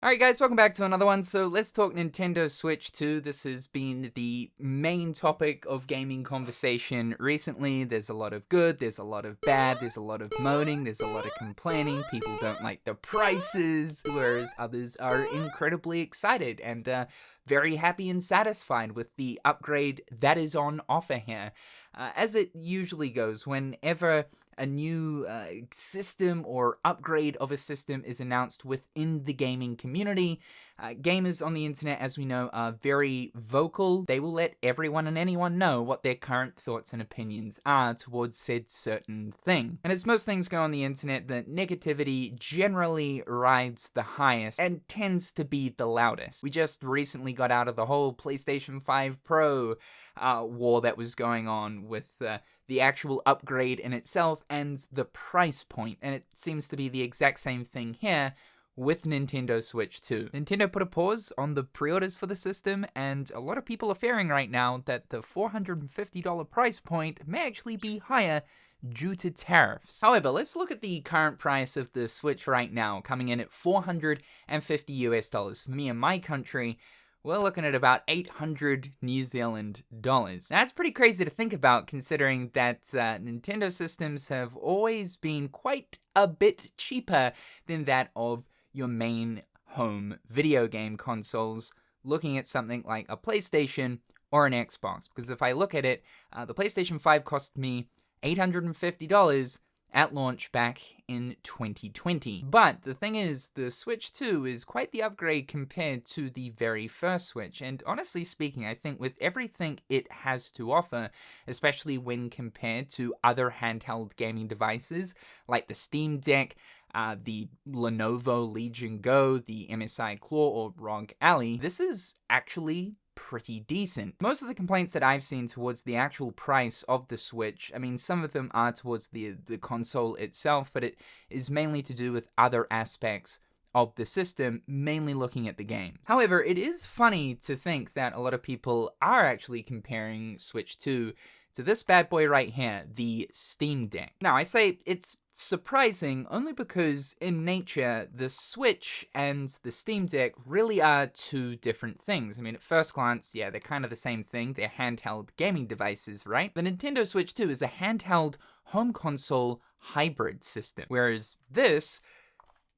Alright guys, welcome back to another one. So let's talk Nintendo Switch 2. This has been the main topic of gaming conversation recently. There's a lot of good, there's a lot of bad, there's a lot of moaning, there's a lot of complaining. People don't like the prices, whereas others are incredibly excited and very happy and satisfied with the upgrade that is on offer here. As it usually goes, whenever a new system or upgrade of a system is announced within the gaming community, gamers on the internet, as we know, are very vocal. They will let everyone and anyone know what their current thoughts and opinions are towards said certain thing. And as most things go on the internet, the negativity generally rides the highest and tends to be the loudest. We just recently got out of the whole PlayStation 5 Pro war that was going on with the actual upgrade in itself and the price point, and it seems to be the exact same thing here with Nintendo Switch 2. Nintendo put a pause on the pre-orders for the system, and a lot of people are fearing right now that the $450 price point may actually be higher due to tariffs. However, let's look at the current price of the Switch right now, coming in at $450 US. For me in my country, we're looking at about 800 New Zealand dollars. That's pretty crazy to think about, considering that Nintendo systems have always been quite a bit cheaper than that of your main home video game consoles, looking at something like a PlayStation or an Xbox. Because if I look at it, the PlayStation 5 cost me $850 at launch back in 2020. But the thing is, the Switch 2 is quite the upgrade compared to the very first Switch, and honestly speaking, I think with everything it has to offer, especially when compared to other handheld gaming devices like the Steam Deck, the Lenovo Legion Go, the MSI Claw, or ROG Ally, this is actually pretty decent. Most of the complaints that I've seen towards the actual price of the Switch, I mean, some of them are towards the console itself, but it is mainly to do with other aspects of the system, mainly looking at the game. However, it is funny to think that a lot of people are actually comparing Switch 2 to this bad boy right here, the Steam Deck. Now, I say it's surprising only because in nature, the Switch and the Steam Deck really are two different things. I mean, at first glance, yeah, they're kind of the same thing. They're handheld gaming devices, right? The Nintendo Switch 2 is a handheld home console hybrid system, whereas this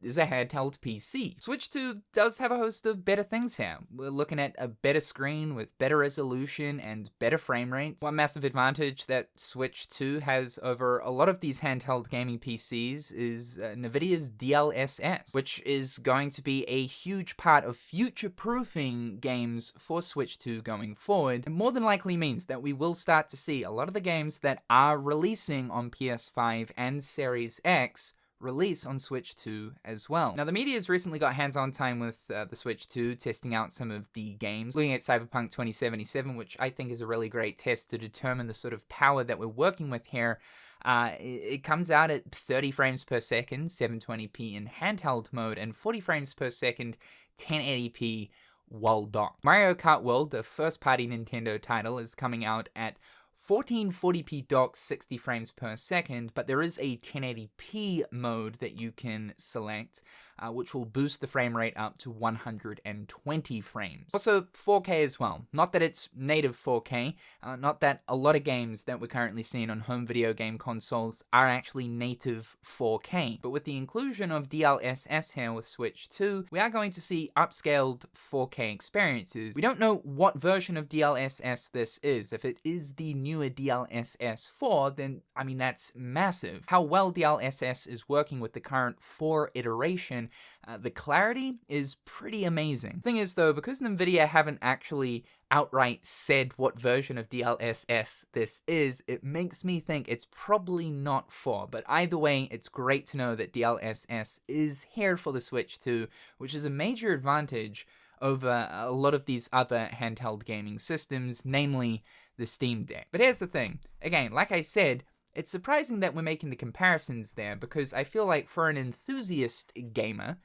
is a handheld PC. Switch 2 does have a host of better things here. We're looking at a better screen with better resolution and better frame rates. One massive advantage that Switch 2 has over a lot of these handheld gaming PCs is NVIDIA's DLSS, which is going to be a huge part of future-proofing games for Switch 2 going forward. It more than likely means that we will start to see a lot of the games that are releasing on PS5 and Series X release on Switch 2 as well. Now, the media has recently got hands-on time with the Switch 2, testing out some of the games, looking at Cyberpunk 2077, which I think is a really great test to determine the sort of power that we're working with here. It comes out at 30 frames per second, 720p in handheld mode, and 40 frames per second, 1080p while docked. Mario Kart World, the first-party Nintendo title, is coming out at 1440p docked, 60 frames per second, but there is a 1080p mode that you can select, which will boost the frame rate up to 120 frames. Also 4K as well. Not that it's native 4K, not that a lot of games that we're currently seeing on home video game consoles are actually native 4K, but with the inclusion of DLSS here with Switch 2, we are going to see upscaled 4K experiences. We don't know what version of DLSS this is. If it is the newer DLSS 4, then, I mean, that's massive. How well DLSS is working with the current 4 iteration, the clarity is pretty amazing. Thing is though, because NVIDIA haven't actually outright said what version of DLSS this is, it makes me think it's probably not 4. But either way, it's great to know that DLSS is here for the Switch 2, which is a major advantage over a lot of these other handheld gaming systems, namely the Steam Deck. But here's the thing. Again, like I said, it's surprising that we're making the comparisons there, because I feel like for an enthusiast gamer,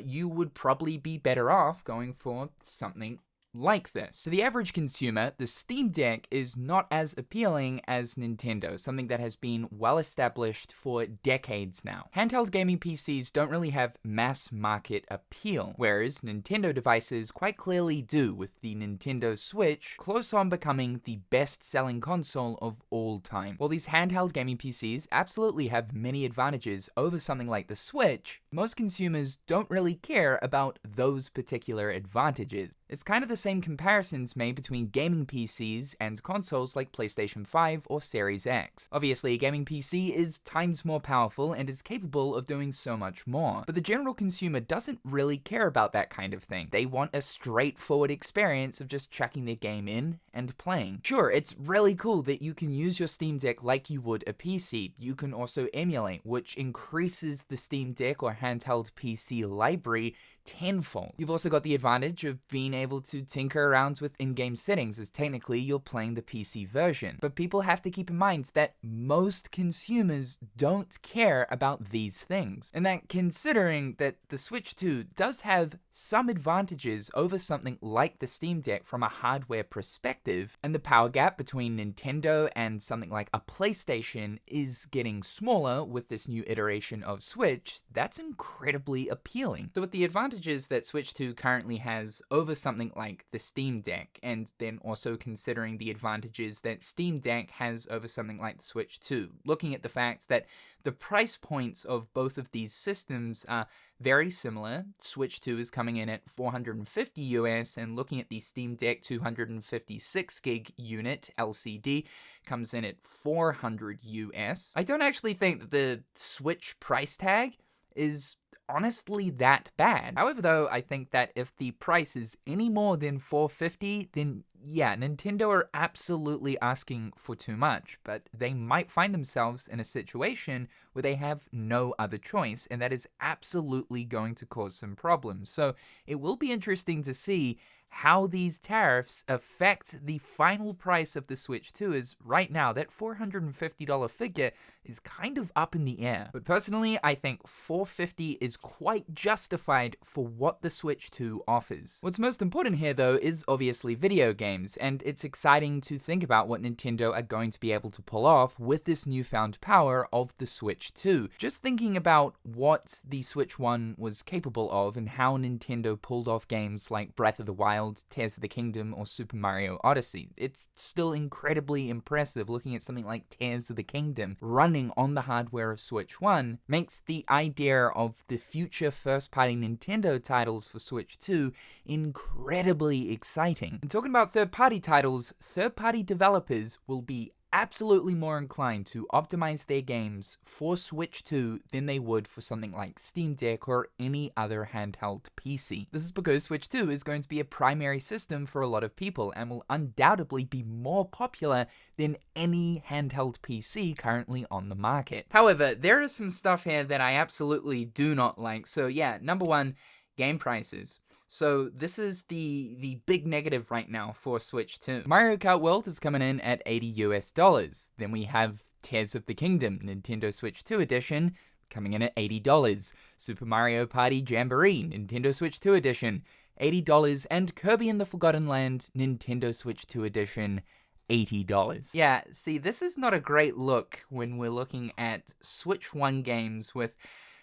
you would probably be better off going for something like this. To the average consumer, the Steam Deck is not as appealing as Nintendo, something that has been well established for decades now. Handheld gaming PCs don't really have mass market appeal, whereas Nintendo devices quite clearly do, with the Nintendo Switch close on becoming the best-selling console of all time. While these handheld gaming PCs absolutely have many advantages over something like the Switch, most consumers don't really care about those particular advantages. It's kind of the same comparisons made between gaming PCs and consoles like PlayStation 5 or Series X. Obviously, a gaming PC is times more powerful and is capable of doing so much more, but the general consumer doesn't really care about that kind of thing. They want a straightforward experience of just chucking their game in and playing. Sure, it's really cool that you can use your Steam Deck like you would a PC. You can also emulate, which increases the Steam Deck or handheld PC library tenfold. You've also got the advantage of being able to tinker around with in-game settings, as technically you're playing the PC version. But people have to keep in mind that most consumers don't care about these things, and that considering that the Switch 2 does have some advantages over something like the Steam Deck from a hardware perspective, and the power gap between Nintendo and something like a PlayStation is getting smaller with this new iteration of Switch, that's incredibly appealing. So with the advantages that Switch 2 currently has over something like the Steam Deck, and then also considering the advantages that Steam Deck has over something like the Switch 2, looking at the fact that the price points of both of these systems are very similar. Switch 2 is coming in at $450 US, and looking at the Steam Deck 256 gig unit LCD comes in at $400 US. I don't actually think that the Switch price tag is honestly that bad. However, though, I think that if the price is any more than $450, then yeah, Nintendo are absolutely asking for too much, but they might find themselves in a situation where they have no other choice, and that is absolutely going to cause some problems. So it will be interesting to see how these tariffs affect the final price of the Switch 2, as right now that $450 figure is kind of up in the air. But personally, I think $450 is quite justified for what the Switch 2 offers. What's most important here though is obviously video games, and it's exciting to think about what Nintendo are going to be able to pull off with this newfound power of the Switch 2. Just thinking about what the Switch 1 was capable of and how Nintendo pulled off games like Breath of the Wild, Tears of the Kingdom, or Super Mario Odyssey. It's still incredibly impressive. Looking at something like Tears of the Kingdom running on the hardware of Switch 1 makes the idea of the future first-party Nintendo titles for Switch 2 incredibly exciting. And talking about third-party titles, third-party developers will be absolutely more inclined to optimize their games for Switch 2 than they would for something like Steam Deck or any other handheld PC. This is because Switch 2 is going to be a primary system for a lot of people and will undoubtedly be more popular than any handheld PC currently on the market. However, there is some stuff here that I absolutely do not like. So yeah, number one, game prices. So this is the big negative right now for Switch 2. Mario Kart World is coming in at $80 US. Then we have Tears of the Kingdom, Nintendo Switch 2 edition, coming in at $80. Super Mario Party Jamboree, Nintendo Switch 2 edition, $80. And Kirby and the Forgotten Land, Nintendo Switch 2 edition, $80. Yeah, see, this is not a great look when we're looking at Switch 1 games with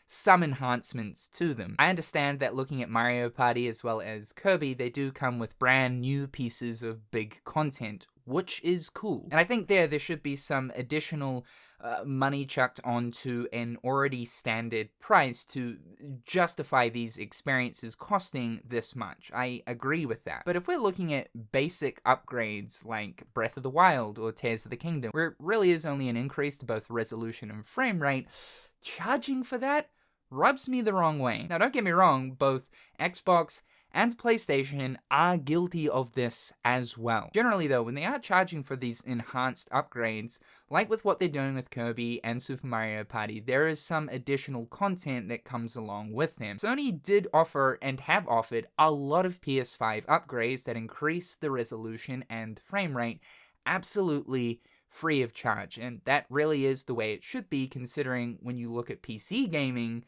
some enhancements to them. I understand that looking at Mario Party as well as Kirby, they do come with brand new pieces of big content, which is cool. And I think there should be some additional money chucked onto an already standard price to justify these experiences costing this much. I agree with that. But if we're looking at basic upgrades like Breath of the Wild or Tears of the Kingdom, where it really is only an increase to both resolution and frame rate, charging for that rubs me the wrong way. Now, don't get me wrong, both Xbox and PlayStation are guilty of this as well. Generally though, when they are charging for these enhanced upgrades, like with what they're doing with Kirby and Super Mario Party, there is some additional content that comes along with them. Sony did offer and have offered a lot of PS5 upgrades that increase the resolution and frame rate absolutely free of charge, and that really is the way it should be, considering when you look at PC gaming,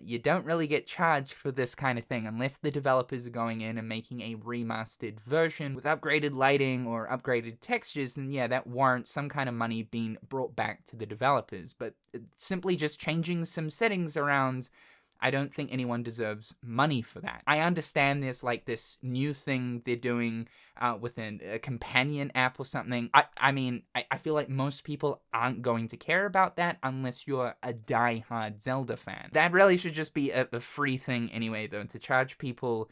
you don't really get charged for this kind of thing unless the developers are going in and making a remastered version with upgraded lighting or upgraded textures. Then yeah, that warrants some kind of money being brought back to the developers. But simply just changing some settings around, I don't think anyone deserves money for that. I understand there's like this new thing they're doing with a companion app or something. I feel like most people aren't going to care about that unless you're a die-hard Zelda fan. That really should just be a free thing anyway, though. To charge people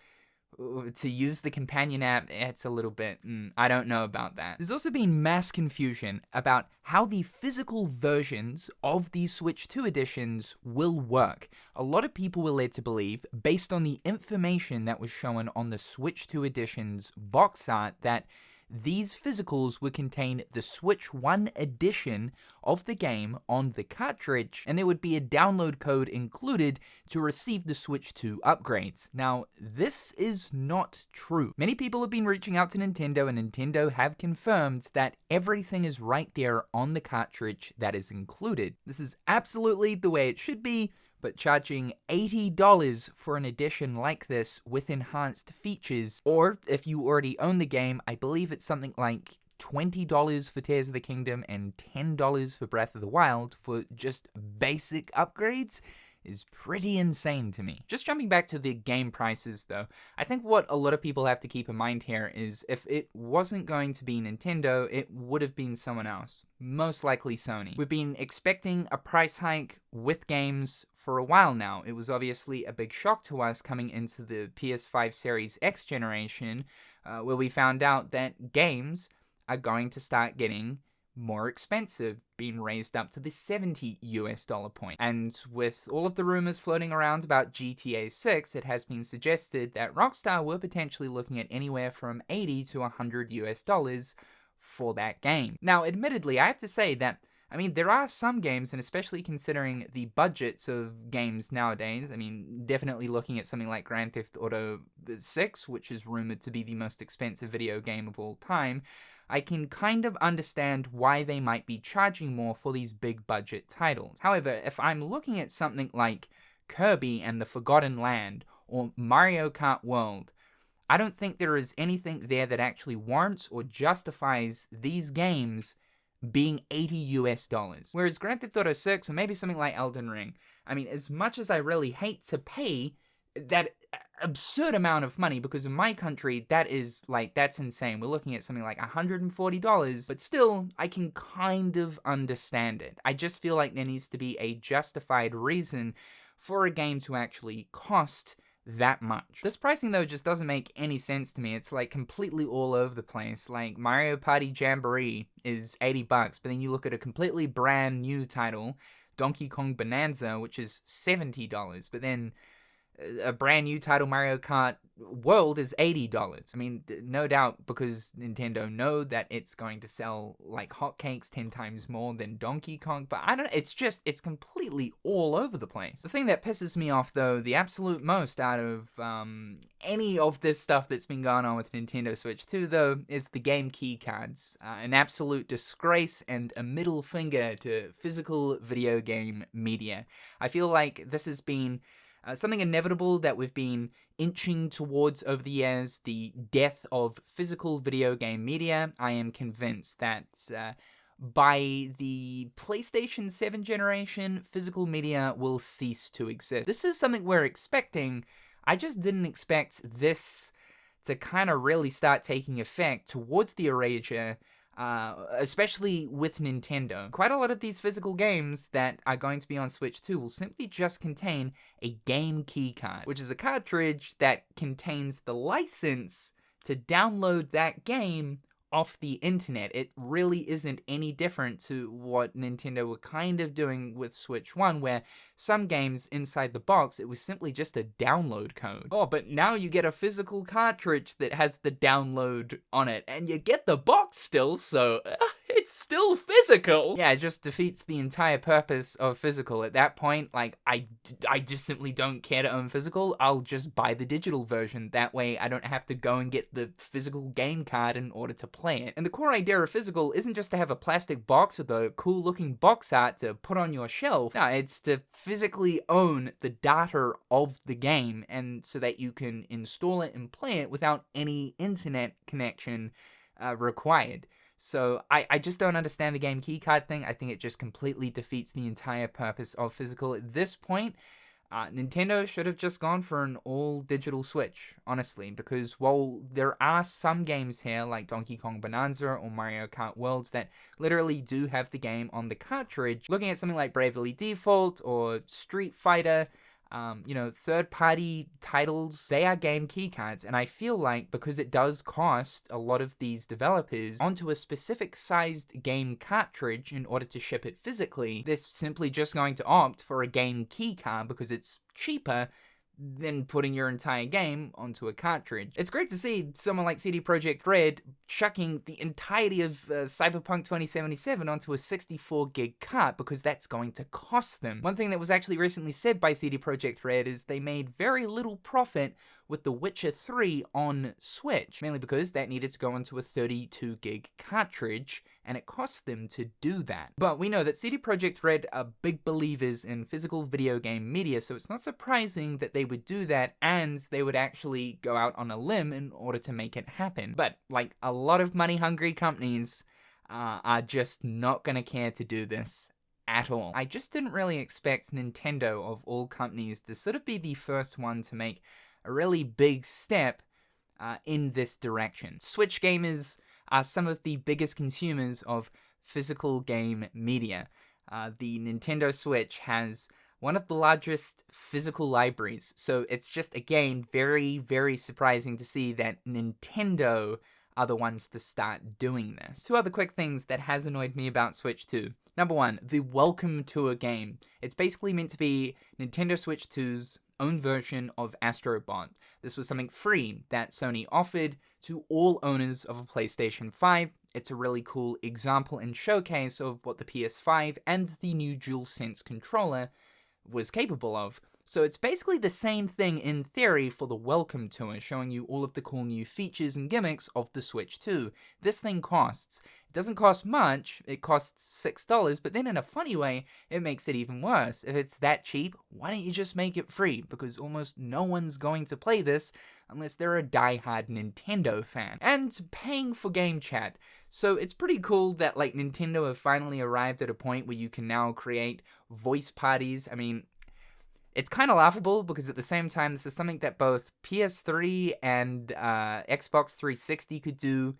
to use the companion app, it's a little bit, I don't know about that. There's also been mass confusion about how the physical versions of these Switch 2 editions will work. A lot of people were led to believe, based on the information that was shown on the Switch 2 edition's box art, that these physicals would contain the Switch 1 edition of the game on the cartridge, and there would be a download code included to receive the Switch 2 upgrades. Now, this is not true. Many people have been reaching out to Nintendo, and Nintendo have confirmed that everything is right there on the cartridge that is included. This is absolutely the way it should be, but charging $80 for an edition like this with enhanced features, or if you already own the game, I believe it's something like $20 for Tears of the Kingdom and $10 for Breath of the Wild for just basic upgrades, is pretty insane to me. Just jumping back to the game prices though, I think what a lot of people have to keep in mind here is if it wasn't going to be Nintendo, it would have been someone else. Most likely Sony. We've been expecting a price hike with games for a while now. It was obviously a big shock to us coming into the PS5 Series X generation, where we found out that games are going to start getting more expensive, being raised up to the $70 point. And with all of the rumors floating around about GTA 6, it has been suggested that Rockstar were potentially looking at anywhere from $80 to $100 for that game. Now, admittedly, I have to say that, I mean, there are some games, and especially considering the budgets of games nowadays, I mean, definitely looking at something like Grand Theft Auto 6, which is rumored to be the most expensive video game of all time, I can kind of understand why they might be charging more for these big budget titles. However, if I'm looking at something like Kirby and the Forgotten Land or Mario Kart World, I don't think there is anything there that actually warrants or justifies these games being $80. Whereas Grand Theft Auto 6 or maybe something like Elden Ring, I mean, as much as I really hate to pay that absurd amount of money, because in my country, that's insane. We're looking at something like $140, but still, I can kind of understand it. I just feel like there needs to be a justified reason for a game to actually cost that much. This pricing though just doesn't make any sense to me. It's like completely all over the place. Like Mario Party Jamboree is $80, but then you look at a completely brand new title, Donkey Kong Bonanza, which is $70, but then a brand new title, Mario Kart World, is $80. I mean, no doubt because Nintendo know that it's going to sell like hotcakes 10 times more than Donkey Kong, but I don't know, it's completely all over the place. The thing that pisses me off though, the absolute most out of any of this stuff that's been going on with Nintendo Switch 2 though, is the game key cards. An absolute disgrace and a middle finger to physical video game media. I feel like this has been something inevitable that we've been inching towards over the years, the death of physical video game media. I am convinced that by the PlayStation 7 generation, physical media will cease to exist. This is something we're expecting. I just didn't expect this to kind of really start taking effect towards the Erasure, especially with Nintendo. Quite a lot of these physical games that are going to be on Switch 2 will simply just contain a game key card, which is a cartridge that contains the license to download that game off the internet. It really isn't any different to what Nintendo were kind of doing with Switch 1, where some games inside the box, it was simply just a download code. Oh, but now you get a physical cartridge that has the download on it, and you get the box still, so It's still physical! Yeah, it just defeats the entire purpose of physical. At that point, like, I just simply don't care to own physical. I'll just buy the digital version. That way, I don't have to go and get the physical game card in order to play it. And the core idea of physical isn't just to have a plastic box with a cool looking box art to put on your shelf. No, it's to physically own the data of the game, and so that you can install it and play it without any internet connection required. So I just don't understand the game keycard thing. I think it just completely defeats the entire purpose of physical. At this point, Nintendo should have just gone for an all-digital Switch, honestly, because while there are some games here, like Donkey Kong Bonanza or Mario Kart Worlds, that literally do have the game on the cartridge, looking at something like Bravely Default or Street Fighter, third-party titles, they are game keycards, and I feel like because it does cost a lot of these developers onto a specific sized game cartridge in order to ship it physically, they're simply just going to opt for a game keycard because it's cheaper than putting your entire game onto a cartridge. It's great to see someone like CD Projekt Red chucking the entirety of Cyberpunk 2077 onto a 64 gig cart because that's going to cost them. One thing that was actually recently said by CD Projekt Red is they made very little profit with The Witcher 3 on Switch, mainly because that needed to go into a 32 gig cartridge, and it cost them to do that. But we know that CD Projekt Red are big believers in physical video game media, so it's not surprising that they would do that, and they would actually go out on a limb in order to make it happen. But, like, a lot of money-hungry companies are just not gonna care to do this at all. I just didn't really expect Nintendo, of all companies, to sort of be the first one to make a really big step in this direction. Switch gamers are some of the biggest consumers of physical game media. The Nintendo Switch has one of the largest physical libraries, so it's just, again, very, very surprising to see that Nintendo are the ones to start doing this. Two other quick things that has annoyed me about Switch 2. Number one, the welcome to a game. It's basically meant to be Nintendo Switch 2's own version of Astro Bot. This was something free that Sony offered to all owners of a PlayStation 5. It's a really cool example and showcase of what the PS5 and the new DualSense controller was capable of. So it's basically the same thing in theory for the welcome tour, showing you all of the cool new features and gimmicks of the Switch 2. This thing costs. It doesn't cost much, it costs $6, but then in a funny way, it makes it even worse. If it's that cheap, why don't you just make it free? Because almost no one's going to play this unless they're a die-hard Nintendo fan. And paying for game chat. So it's pretty cool that, like, Nintendo have finally arrived at a point where you can now create voice parties. I mean, it's kind of laughable because at the same time, this is something that both PS3 and Xbox 360 could do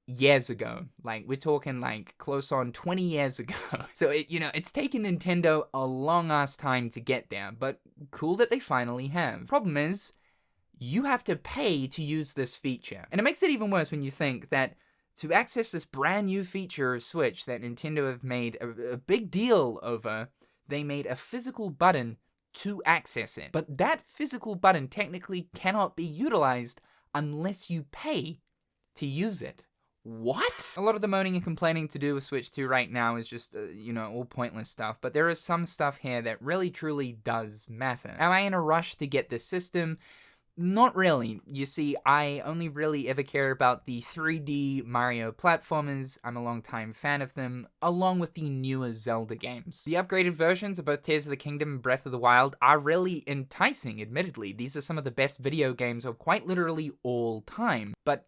years ago. Like, we're talking like close on 20 years ago. So it's taken Nintendo a long ass time to get there, but cool that they finally have. Problem is, you have to pay to use this feature. And it makes it even worse when you think that to access this brand new feature of Switch that Nintendo have made a big deal over, they made a physical button to access it. But that physical button technically cannot be utilized unless you pay to use it. What? A lot of the moaning and complaining to do with Switch 2 right now is just, all pointless stuff, but there is some stuff here that really truly does matter. Am I in a rush to get this system? Not really. You see, I only really ever care about the 3D Mario platformers. I'm a long-time fan of them, along with the newer Zelda games. The upgraded versions of both Tears of the Kingdom and Breath of the Wild are really enticing, admittedly. These are some of the best video games of quite literally all time. But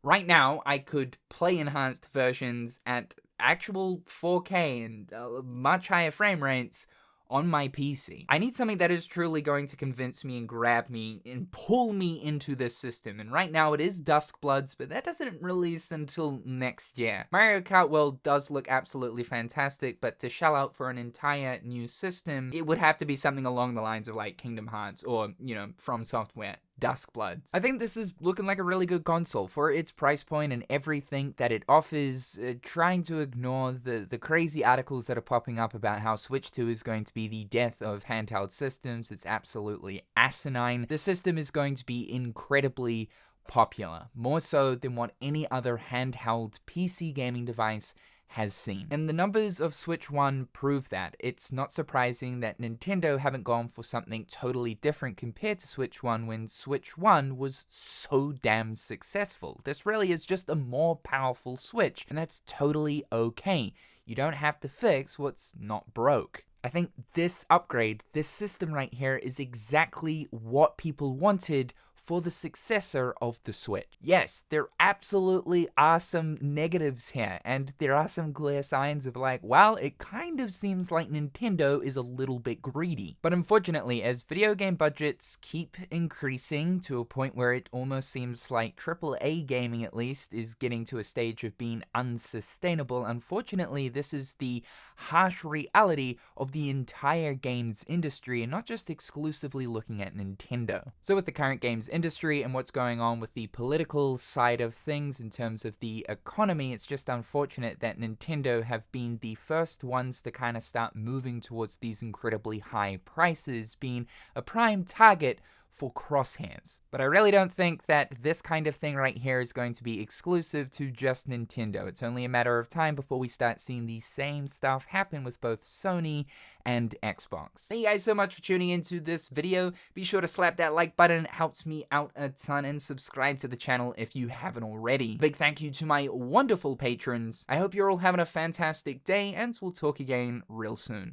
right now, I could play enhanced versions at actual 4K and much higher frame rates on my PC. I need something that is truly going to convince me and grab me and pull me into this system. And right now it is Duskbloods, but that doesn't release until next year. Mario Kart World does look absolutely fantastic, but to shell out for an entire new system, it would have to be something along the lines of like Kingdom Hearts or, From Software. Duskbloods. I think this is looking like a really good console for its price point and everything that it offers, trying to ignore the crazy articles that are popping up about how Switch 2 is going to be the death of handheld systems. It's absolutely asinine. The system is going to be incredibly popular, more so than what any other handheld PC gaming device has seen. And the numbers of Switch 1 prove that. It's not surprising that Nintendo haven't gone for something totally different compared to Switch 1 when Switch 1 was so damn successful. This really is just a more powerful Switch, and that's totally okay. You don't have to fix what's not broke. I think this upgrade, this system right here, is exactly what people wanted for the successor of the Switch. Yes, there absolutely are some negatives here, and there are some clear signs of like, well, it kind of seems like Nintendo is a little bit greedy. But unfortunately, as video game budgets keep increasing to a point where it almost seems like AAA gaming at least is getting to a stage of being unsustainable, unfortunately, this is the harsh reality of the entire games industry and not just exclusively looking at Nintendo. So with the current games industry and what's going on with the political side of things in terms of the economy, it's just unfortunate that Nintendo have been the first ones to kind of start moving towards these incredibly high prices, being a prime target for crosshairs. But I really don't think that this kind of thing right here is going to be exclusive to just Nintendo. It's only a matter of time before we start seeing the same stuff happen with both Sony and Xbox. Thank you guys so much for tuning into this video. Be sure to slap that like button, it helps me out a ton, and subscribe to the channel if you haven't already. Big thank you to my wonderful patrons. I hope you're all having a fantastic day, and we'll talk again real soon.